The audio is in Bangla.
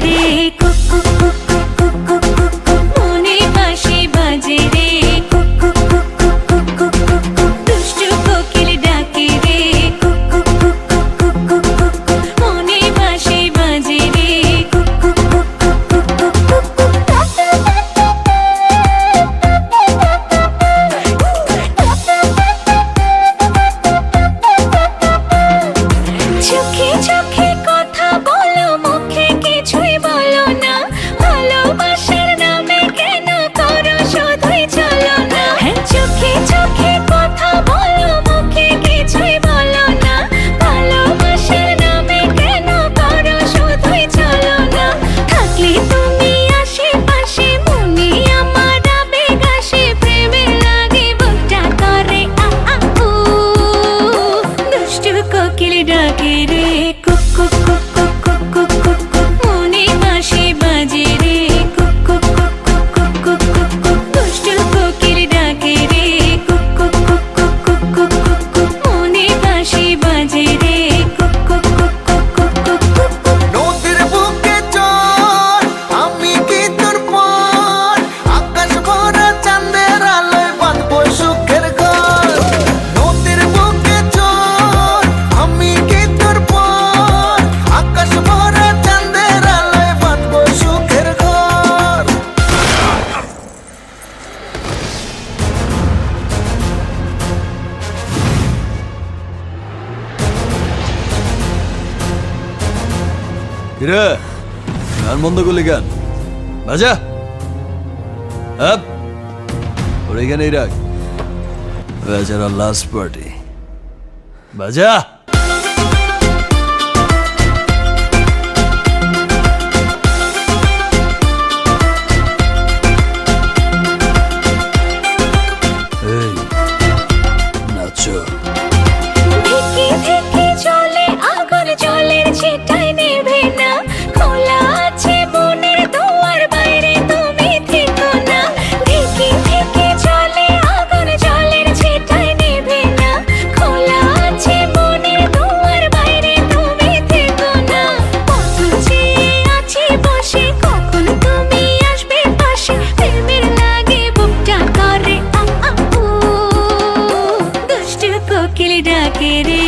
রে cook cook cook cook cook cook cook মনে বাঁশি বাজে রে cook cook cook cook cook cook cook দুষ্টু কোকিল ডাকে রে cook cook cook cook cook cook cook মনে বাঁশি বাজে রে cook cook cook cook cook cook cook চোখে চোখে কথা বলো মুখে কিছুই বলো না ভালোবাসার নামে কেন করো শুধুই চলো না চোখে চোখে কথা বলো মুখে কিছুই বলো না ভালোবাসার নামে কেন করো শুধুই চলো না থাকলে তুমি আশেপাশে মনে আমার আবেগ আসে প্রেমে লাগে বুকটা করে আ আ উ দুষ্টু কোকিল ডাকে রে cook cook cook cook cook cook cook cook মনে বাঁশি বাজে রে cook cook cook cook cook cook cook cook দুষ্টু কোকিল ডাকে রে cook cook cook cook cook cook cook cook মনে বাঁশি বাজে রে cook cook cook cook cook cook cook cook নদীর বুকে চল আমি কি তোর পর আকাশ ভরা চাঁদের আলোয় বাঁধবো সুখের ঘর নদীর বুকে চল আমি কি তোর পর আকাশ ভরা চাঁদের আলোয় বাঁধবো সুখের ঘর কিরে গান বন্ধ করলি গান বাজা আপ ওর এখানেই রাখ বেচারা লাস্ট পার্টি বাজা এই নাচো ধিকি ধিকি চলে আগুন জলের ছিটায় নেভে না খোলা আছে মনের দুয়ার বাইরে তুমি থেকো না ধিকি ধিকি চলে আগুন জলের ছিটায় নেভে না খোলা আছে মনের দুয়ার বাইরে তুমি থেকো না কত চেয়ে আছি বসে কখন তুমি আসবে পাশে প্রেমের লাগে বুকটা করে আ আ উ দুষ্টু কোকিল ডাকে রে